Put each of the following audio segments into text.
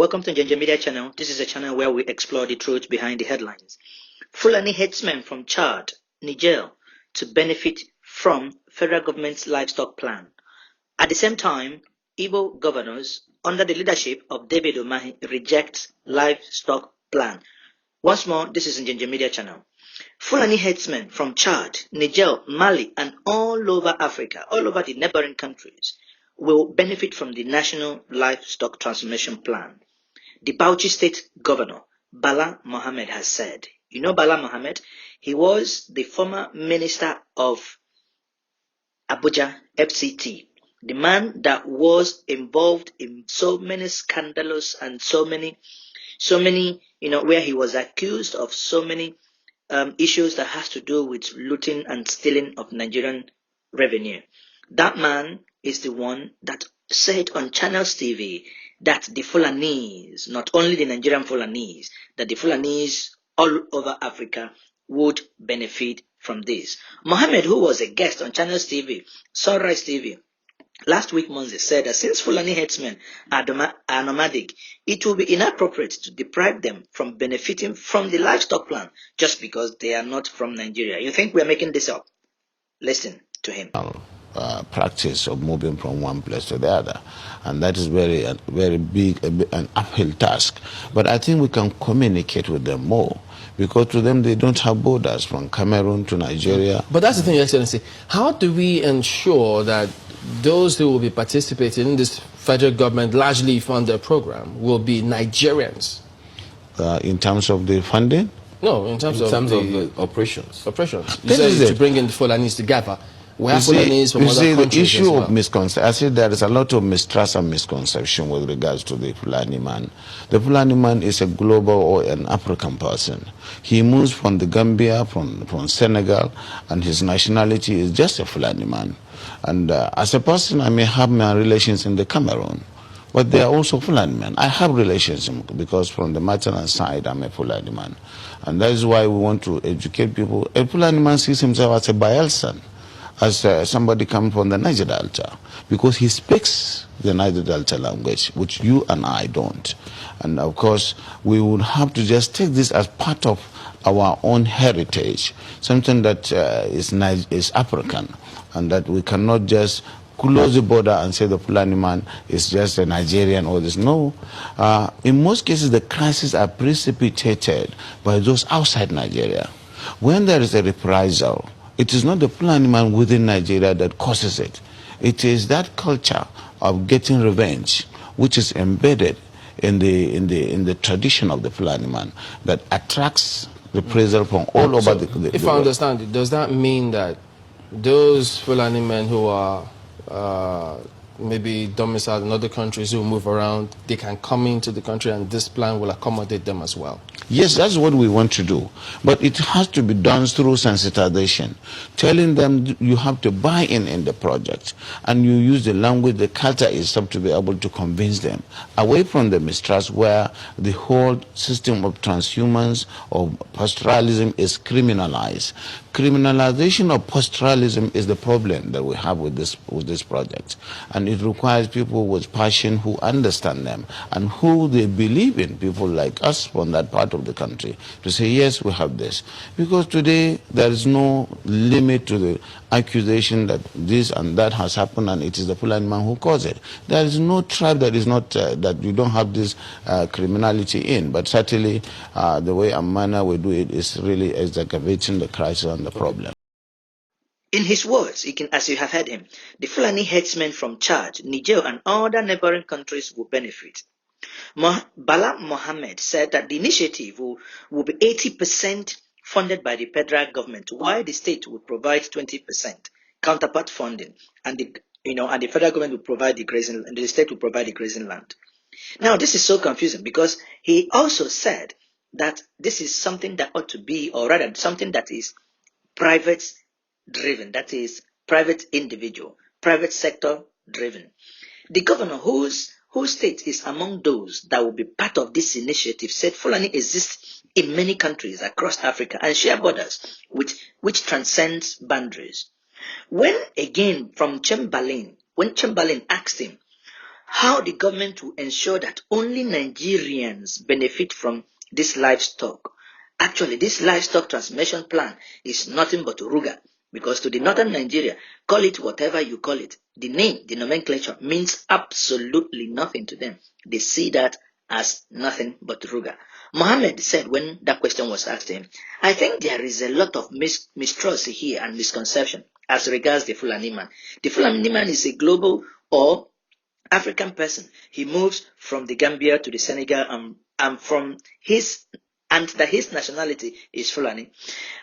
Welcome to Ginger Media channel. This is a channel where we explore the truth behind the headlines. Fulani headsmen from Chad, Niger, to benefit from federal government's livestock plan. At the same time, Igbo governors, under the leadership of David Umahi, reject livestock plan. Once more, this is Ginger Media channel. Fulani headsmen from Chad, Niger, Mali, and all over Africa, all over the neighboring countries, will benefit from the National Livestock Transformation Plan. The Bauchi State Governor, Bala Mohammed, has said, you know Bala Mohammed? He was the former minister of Abuja, FCT, the man that was involved in so many scandalous and so many, where he was accused of so many issues that has to do with looting and stealing of Nigerian revenue. That man is the one that said on Channels TV that the Fulanese, not only the Nigerian Fulanese, that the Fulanese all over Africa would benefit from this. Mohammed, who was a guest on Channels TV, Sunrise TV, last week Monday, said that since Fulani headsmen are nomadic, it will be inappropriate to deprive them from benefiting from the livestock plan just because they are not from Nigeria. You think we are making this up? Listen to him. Practice of moving from one place to the other, and that is very big, an uphill task. But I think we can communicate with them more, because to them they don't have borders from Cameroon to Nigeria. But that's the thing, Your Excellency. How do we ensure that those who will be participating in this federal government largely funded program will be Nigerians? In terms of the funding? No, in terms of the operations. Operations. You said to bring in the Fulanis together. We have Fulanis from other countries. The issue as well. of misconception, I said there is a lot of mistrust and misconception with regards to the Fulani man. The Fulani man is a global or an African person. He moves from the Gambia, from Senegal, and his nationality is just a Fulani man. And as a person, I may have my relations in the Cameroon, but they are also Fulani men. I have relations because from the maternal side, I'm a Fulani man. And that is why we want to educate people. A Fulani man sees himself as a Bayelsan, as somebody coming from the Niger Delta, because he speaks the Niger Delta language, which you and I don't. And of course, we would have to just take this as part of our own heritage, something that is African, and that we cannot just close the border and say the Fulani man is just a Nigerian or this. No. In most cases, the crises are precipitated by those outside Nigeria. When there is a reprisal, it is not the Fulani man within Nigeria that causes it. It is that culture of getting revenge, which is embedded in the tradition of the Fulani man, that attracts reprisal from all over the world. If I understand it, does that mean that those Fulani men who are maybe domiciled in other countries who move around, they can come into the country and this plan will accommodate them as well? Yes, that's what we want to do. But it has to be done through sensitization, telling them you have to buy in the project. And you use the language, the culture itself to be able to convince them. Away from the mistrust where the whole system of transhumance or pastoralism is criminalized. Criminalization of pastoralism is the problem that we have with this project. And it requires people with passion who understand them and who they believe in, people like us from that part of the country, to say, yes, we have this. Because today there is no limit to the accusation that this and that has happened and it is the Fulani man who caused it. There is no tribe that is not, that you don't have this criminality in. But certainly the way and manner we do it is really exacerbating the crisis and the problem. In his words, as you have heard him, the Fulani headsmen from Chad, Niger, and other neighboring countries will benefit. Bala Mohammed said that the initiative will be 80% funded by the federal government, while the state will provide 20% counterpart funding, and the federal government will provide the grazing, and the state will provide the grazing land. Now, this is so confusing because he also said that this is something that ought to be, or rather, something that is private driven, that is private individual, private sector driven. The governor, whose state is among those that will be part of this initiative, said Fulani exists in many countries across Africa and share borders which transcends boundaries. When again from Chamberlain, when Chamberlain asked him how the government will ensure that only Nigerians benefit from this livestock. Actually, this livestock transmission plan is nothing but Ruga, because to the northern Nigeria, call it whatever you call it, the name, the nomenclature means absolutely nothing to them. They see that as nothing but Ruga. Mohammed said when that question was asked to him, I think there is a lot of mistrust here and misconception as regards the Fulani man. The Fulani man is a global or African person. He moves from the Gambia to the Senegal and from his and that his nationality is Fulani.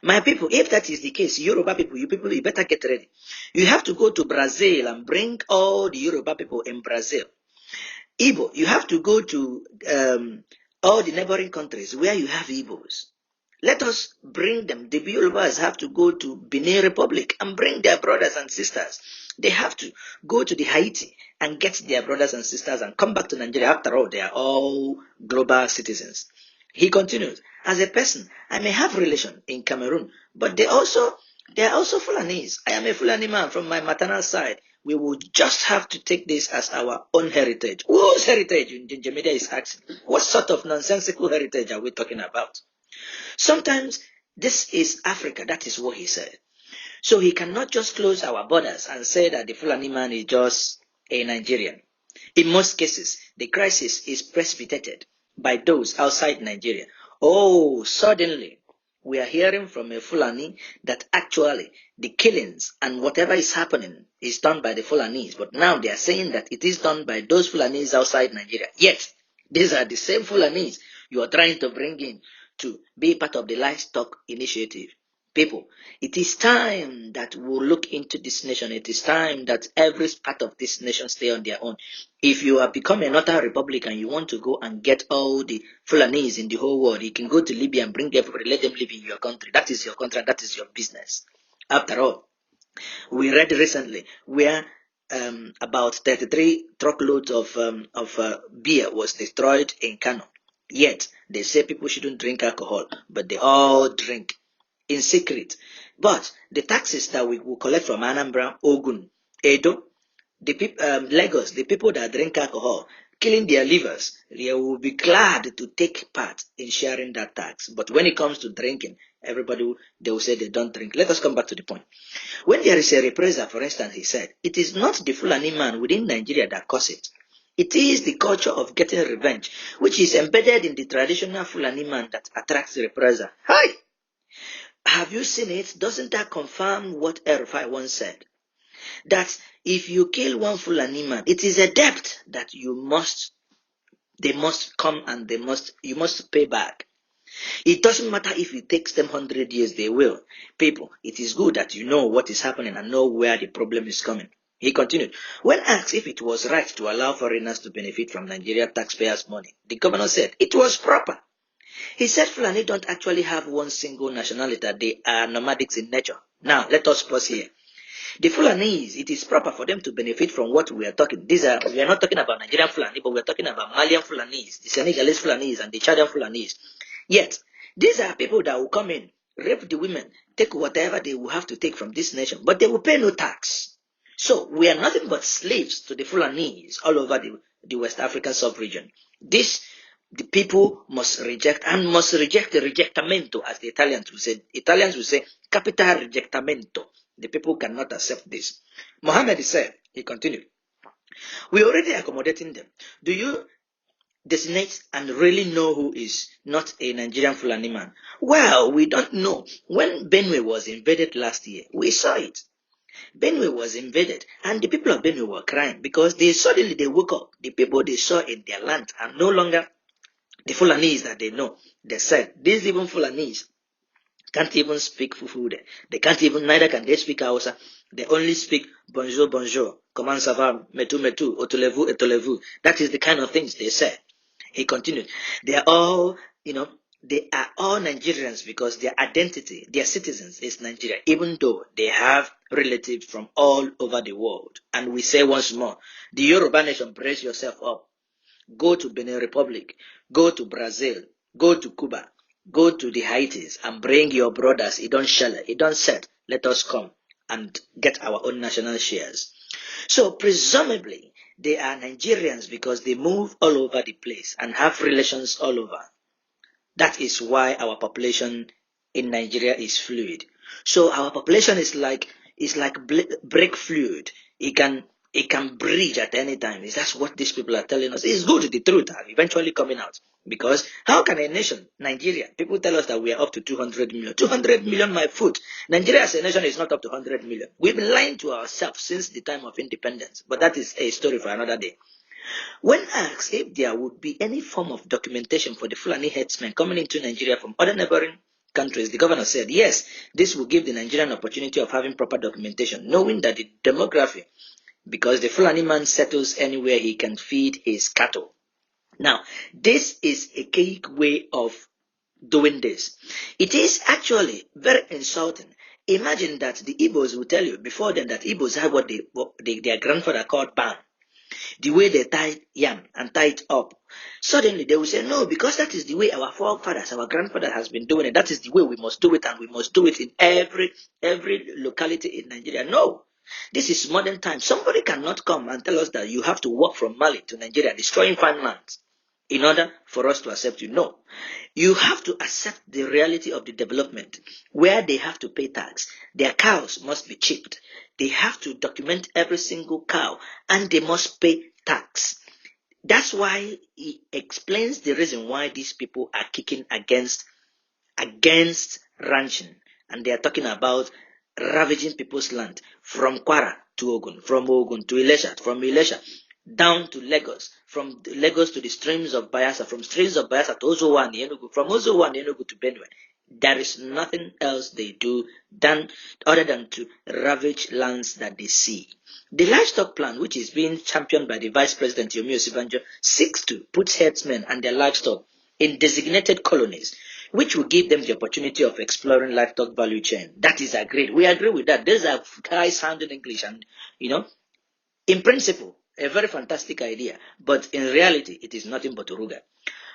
My people, if that is the case, Yoruba people, you better get ready. You have to go to Brazil and bring all the Yoruba people in Brazil. Igbo, you have to go to all the neighboring countries where you have Igbos. Let us bring them. The Yorubas have to go to Benin Republic and bring their brothers and sisters. They have to go to the Haiti and get their brothers and sisters and come back to Nigeria. After all, they are all global citizens. He continues, as a person, I may have relation in Cameroon, but they are also Fulanese. I am a Fulani man from my maternal side. We will just have to take this as our own heritage. Whose heritage? Njemeda is asking. What sort of nonsensical heritage are we talking about? Sometimes this is Africa. That is what he said. So he cannot just close our borders and say that the Fulani man is just a Nigerian. In most cases, the crisis is precipitated by those outside Nigeria. Oh, suddenly, we are hearing from a Fulani that actually the killings and whatever is happening is done by the Fulanis. But now they are saying that it is done by those Fulanis outside Nigeria. Yet, these are the same Fulanis you are trying to bring in to be part of the livestock initiative. People, it is time that we look into this nation. It is time that every part of this nation stay on their own. If you have become a northern republic and you want to go and get all the Fulanis in the whole world, you can go to Libya and bring everybody, let them live in your country. That is your country, that is your business. After all, we read recently where about 33 truckloads of beer was destroyed in Kano. Yet, they say people shouldn't drink alcohol, but they all drink in secret. But the taxes that we will collect from Anambra, Ogun, Edo, Lagos, the people that drink alcohol, killing their livers, they will be glad to take part in sharing that tax. But when it comes to drinking, they will say they don't drink. Let us come back to the point. When there is a reprisal, for instance, he said, it is not the Fulani man within Nigeria that causes it. It is the culture of getting revenge, which is embedded in the traditional Fulani man that attracts reprisal. Hi! Have you seen it? Doesn't that confirm what El-Rufai once said? That if you kill one Fulani man, it is a debt that they must come and you must pay back. It doesn't matter if it takes them 100 years, they will. People, it is good that you know what is happening and know where the problem is coming. He continued, when asked if it was right to allow foreigners to benefit from Nigeria taxpayers' money, the governor said it was proper. He said Fulani don't actually have one single nationality, that they are nomadics in nature. Now, let us pause here. The Fulanis, it is proper for them to benefit from what we are talking. We are not talking about Nigerian Fulani, but we are talking about Malian Fulanis, the Senegalese Fulanis, and the Chadian Fulanis. Yet, these are people that will come in, rape the women, take whatever they will have to take from this nation, but they will pay no tax. So, we are nothing but slaves to the Fulanis all over the West African sub-region. The people must reject the rejectamento, as the Italians will say. Italians will say, capital rejectamento. The people cannot accept this. Mohammed said, he continued, we already accommodating them. Do you designate and really know who is not a Nigerian Fulani man? Well, we don't know. When Benue was invaded last year, we saw it. Benue was invaded, and the people of Benue were crying because suddenly they woke up. The people they saw in their land are no longer the Fulanese that they know. They said, these even Fulanese can't even speak Fufude. Neither can they speak Hausa. They only speak bonjour, bonjour, comment ça va, metu, metu, otolez-vous, etolez-vous. That is the kind of things they say. He continued, they are all Nigerians because their identity, their citizens is Nigeria, even though they have relatives from all over the world. And we say once more, the Yoruba nation, brace yourself up. Go to Benin Republic, go to Brazil, go to Cuba, go to the Haitis and bring your brothers. It don't set. Let us come and get our own national shares. So presumably, They are Nigerians because they move all over the place and have relations all over. That is why our population in Nigeria is fluid. So our population is like brake fluid. It can bridge at any time. That's what these people are telling us. It's good, the truth are eventually coming out. Because how can a nation, Nigeria, people tell us that we are up to 200 million. 200 million, my foot. Nigeria as a nation is not up to 100 million. We've been lying to ourselves since the time of independence. But that is a story for another day. When asked if there would be any form of documentation for the Fulani herdsmen coming into Nigeria from other neighboring countries, the governor said, yes, this will give the Nigerian opportunity of having proper documentation, knowing that the demography, because the Fulani man settles anywhere he can feed his cattle. Now, this is a cake way of doing this. It is actually very insulting. Imagine that the Igbos will tell you before then that Igbos have what their grandfather called ban. The way they tie yam and tie it up. Suddenly they will say, no, because that is the way our forefathers, our grandfather has been doing it. That is the way we must do it, and we must do it in every locality in Nigeria. No. This is modern times. Somebody cannot come and tell us that you have to walk from Mali to Nigeria, destroying farmlands, in order for us to accept you. No. You have to accept the reality of the development, where they have to pay tax. Their cows must be chipped. They have to document every single cow, and they must pay tax. That's why he explains the reason why these people are kicking against ranching. And they are talking about ravaging people's land from Kwara to Ogun, from Ogun to Ilesha, from Ilesha down to Lagos, from Lagos to the streams of Bayelsa, from streams of Bayelsa to Ozowa and Enugu, from Ozowa and Enugu to Benue. There is nothing else they do other than to ravage lands that they see. The livestock plan, which is being championed by the Vice President Yomi Osibanjo, seeks to put herdsmen and their livestock in designated colonies, which will give them the opportunity of exploring livestock value chain. That is agreed. We agree with that. These are high-sounding English, and in principle, a very fantastic idea, but in reality, it is nothing but Uruga.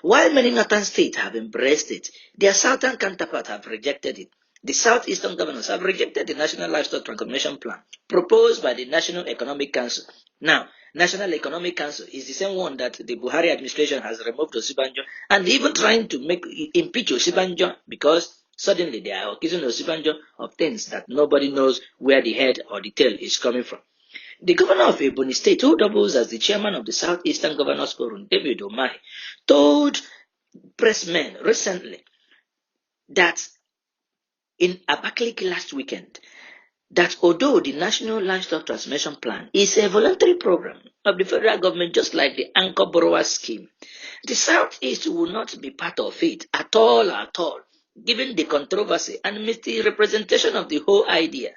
While many northern states have embraced it, their southern counterparts have rejected it. The southeastern governors have rejected the National Livestock Transformation Plan proposed by the National Economic Council. Now, National Economic Council is the same one that the Buhari administration has removed Osibanjo, and even trying to impeach Osibanjo, because suddenly they are accusing Osibanjo of things that nobody knows where the head or the tail is coming from. The governor of Ebonyi State, who doubles as the chairman of the Southeastern Governors Forum, David Umahi, told pressmen recently that in Abakaliki last weekend, that although the National Livestock Transformation Plan is a voluntary program of the federal government, just like the Anchor Borrower Scheme, the Southeast will not be part of it at all, given the controversy and misrepresentation of the whole idea.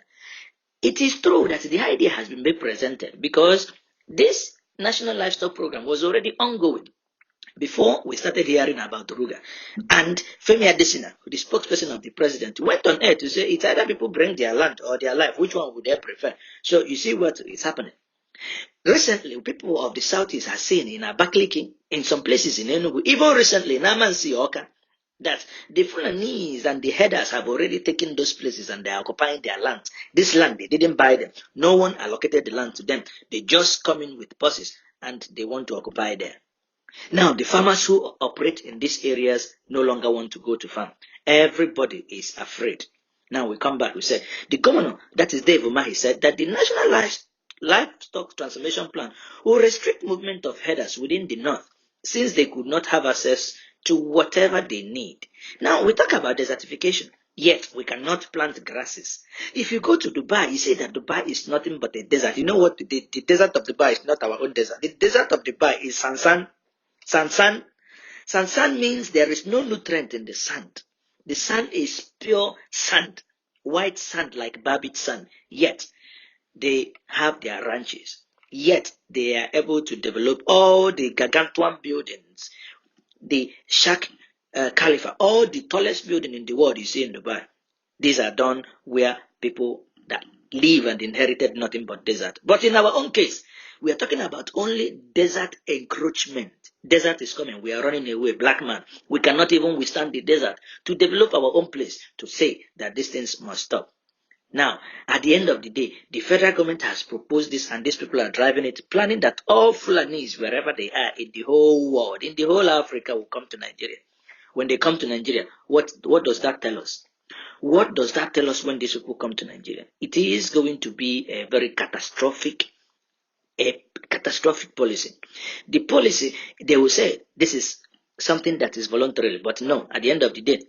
It is true that the idea has been presented because this National Livestock Program was already ongoing before we started hearing about Ruga. And Femi Adesina, the spokesperson of the president, went on air to say it's either people bring their land or their life. Which one would they prefer? So you see what is happening. Recently, people of the Southeast are saying in Abakaliki, in some places in Enugu, even recently in Amansi Oka, that the Fulanese and the headers have already taken those places and they are occupying their land. This land, they didn't buy them. No one allocated the land to them. They just come in with buses and they want to occupy there. Now, the farmers who operate in these areas no longer want to go to farm. Everybody is afraid. Now we come back, we say, the governor, that is Dave Umahi, said that the National Livestock Transformation Plan will restrict movement of headers within the north, since they could not have access to whatever they need. Now, we talk about desertification, yet we cannot plant grasses. If you go to Dubai, you say that Dubai is nothing but a desert. You know what? The desert of Dubai is not our own desert. The desert of Dubai is Sansan. Sansan means there is no nutrient in the sand. The sand is pure sand, white sand like Babbitt sand. Yet, they have their ranches. Yet, they are able to develop all the gargantuan buildings, the Sheikh Khalifa, all the tallest building in the world you see in Dubai. These are done where people that live and inherited nothing but desert. But in our own case, we are talking about only desert encroachment. Desert is coming. We are running away. Black man. We cannot even withstand the desert to develop our own place to say that these things must stop. Now, at the end of the day, the federal government has proposed this and these people are driving it, planning that all Fulanis, wherever they are in the whole world, in the whole Africa, will come to Nigeria. When they come to Nigeria, what does that tell us? What does that tell us when these people come to Nigeria? It is going to be a very catastrophic policy. The policy, they will say this is something that is voluntary, but no, at the end of the day,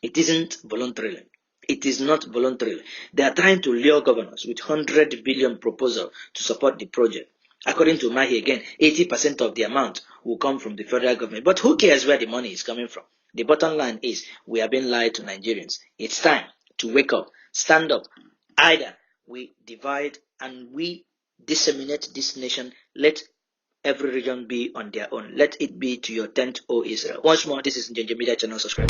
it isn't voluntary. It is not voluntary. They are trying to lure governors with 100 billion proposal to support the project. According to Mahi again, 80% of the amount will come from the federal government. But who cares where the money is coming from? The bottom line is we are being lied to Nigerians. It's time to wake up, stand up. Either we divide and we disseminate this nation. Let every region be on their own. Let it be to your tent, O Israel. Once more, this is Njenje Media Channel. Subscribe.